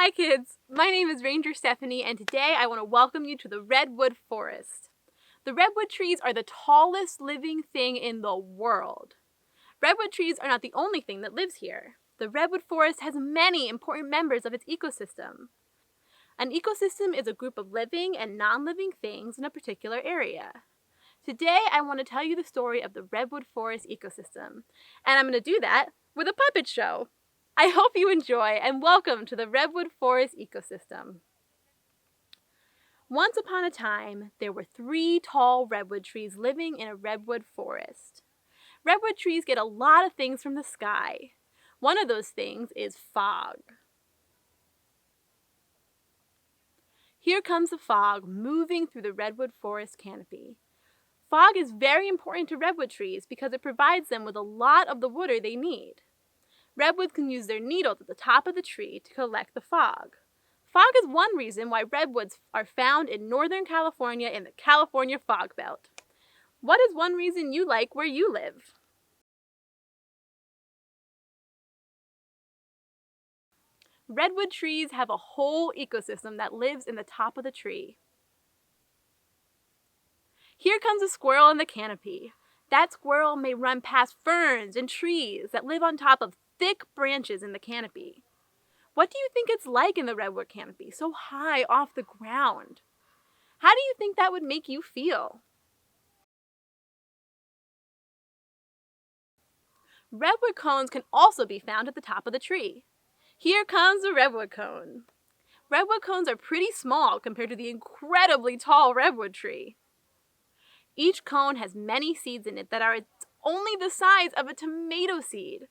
Hi kids, my name is Ranger Stephanie and today I want to welcome you to the Redwood Forest. The redwood trees are the tallest living thing in the world. Redwood trees are not the only thing that lives here. The redwood forest has many important members of its ecosystem. An ecosystem is a group of living and non-living things in a particular area. Today I want to tell you the story of the redwood forest ecosystem, and I'm going to do that with a puppet show. I hope you enjoy and welcome to the redwood forest ecosystem. Once upon a time, there were 3 tall redwood trees living in a redwood forest. Redwood trees get a lot of things from the sky. One of those things is fog. Here comes the fog moving through the redwood forest canopy. Fog is very important to redwood trees because it provides them with a lot of the water they need. Redwoods can use their needles at the top of the tree to collect the fog. Fog is one reason why redwoods are found in Northern California in the California fog belt. What is one reason you like where you live? Redwood trees have a whole ecosystem that lives in the top of the tree. Here comes a squirrel in the canopy. That squirrel may run past ferns and trees that live on top of thick branches in the canopy. What do you think it's like in the redwood canopy, so high off the ground? How do you think that would make you feel? Redwood cones can also be found at the top of the tree. Here comes a redwood cone. Redwood cones are pretty small compared to the incredibly tall redwood tree. Each cone has many seeds in it that are only the size of a tomato seed.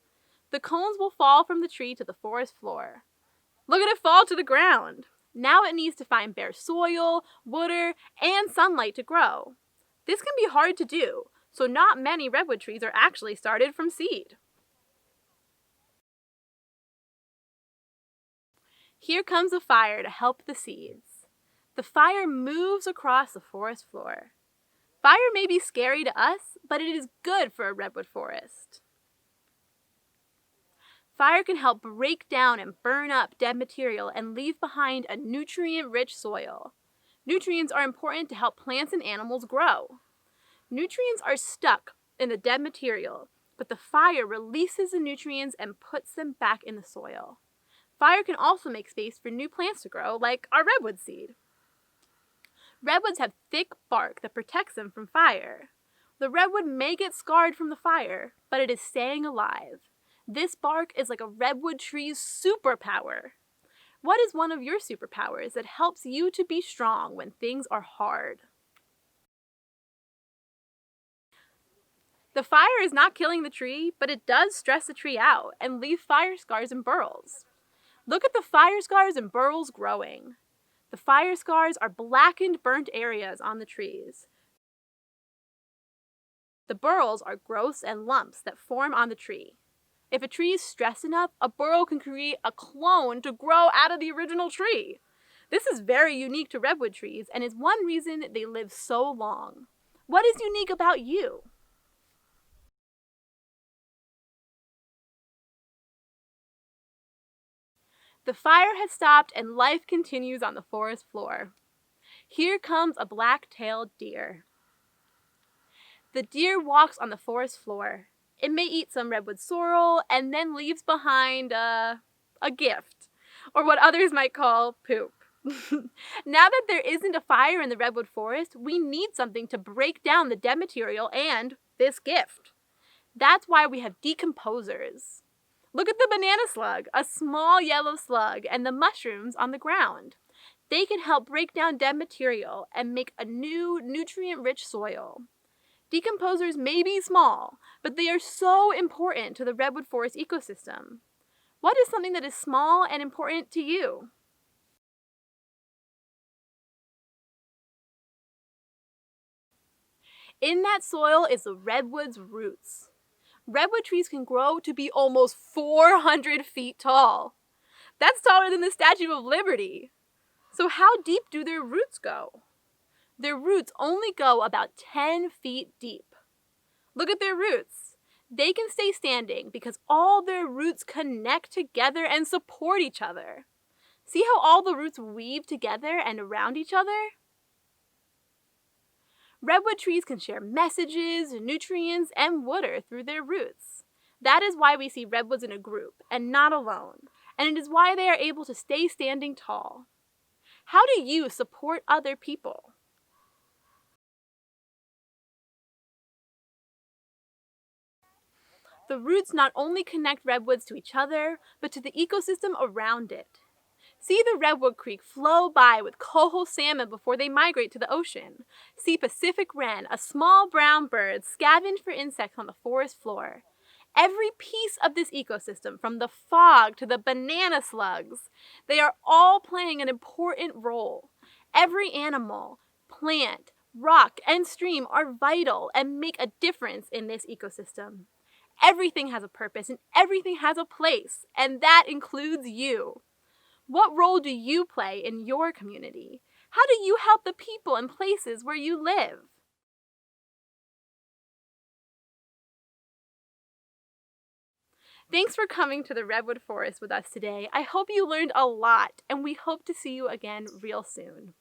The cones will fall from the tree to the forest floor. Look at it fall to the ground. Now it needs to find bare soil, water, and sunlight to grow. This can be hard to do, so not many redwood trees are actually started from seed. Here comes a fire to help the seeds. The fire moves across the forest floor. Fire may be scary to us, but it is good for a redwood forest. Fire can help break down and burn up dead material and leave behind a nutrient-rich soil. Nutrients are important to help plants and animals grow. Nutrients are stuck in the dead material, but the fire releases the nutrients and puts them back in the soil. Fire can also make space for new plants to grow, like our redwood seed. Redwoods have thick bark that protects them from fire. The redwood may get scarred from the fire, but it is staying alive. This bark is like a redwood tree's superpower. What is one of your superpowers that helps you to be strong when things are hard? The fire is not killing the tree, but it does stress the tree out and leave fire scars and burls. Look at the fire scars and burls growing. The fire scars are blackened, burnt areas on the trees. The burls are growths and lumps that form on the tree. If a tree is stressed enough, a burl can create a clone to grow out of the original tree. This is very unique to redwood trees and is one reason they live so long. What is unique about you? The fire has stopped and life continues on the forest floor. Here comes a black-tailed deer. The deer walks on the forest floor. It may eat some redwood sorrel and then leaves behind a gift, or what others might call poop. Now that there isn't a fire in the redwood forest, we need something to break down the dead material and this gift. That's why we have decomposers. Look at the banana slug, a small yellow slug, and the mushrooms on the ground. They can help break down dead material and make a new nutrient-rich soil. Decomposers may be small, but they are so important to the redwood forest ecosystem. What is something that is small and important to you? In that soil is the redwood's roots. Redwood trees can grow to be almost 400 feet tall. That's taller than the Statue of Liberty. So how deep do their roots go? Their roots only go about 10 feet deep. Look at their roots. They can stay standing because all their roots connect together and support each other. See how all the roots weave together and around each other? Redwood trees can share messages, nutrients, and water through their roots. That is why we see redwoods in a group and not alone, and it is why they are able to stay standing tall. How do you support other people? The roots not only connect redwoods to each other, but to the ecosystem around it. See the Redwood Creek flow by with coho salmon before they migrate to the ocean. See Pacific wren, a small brown bird, scavenge for insects on the forest floor. Every piece of this ecosystem, from the fog to the banana slugs, they are all playing an important role. Every animal, plant, rock, and stream are vital and make a difference in this ecosystem. Everything has a purpose and everything has a place, and that includes you. What role do you play in your community? How do you help the people and places where you live? Thanks for coming to the Redwood Forest with us today. I hope you learned a lot, and we hope to see you again real soon.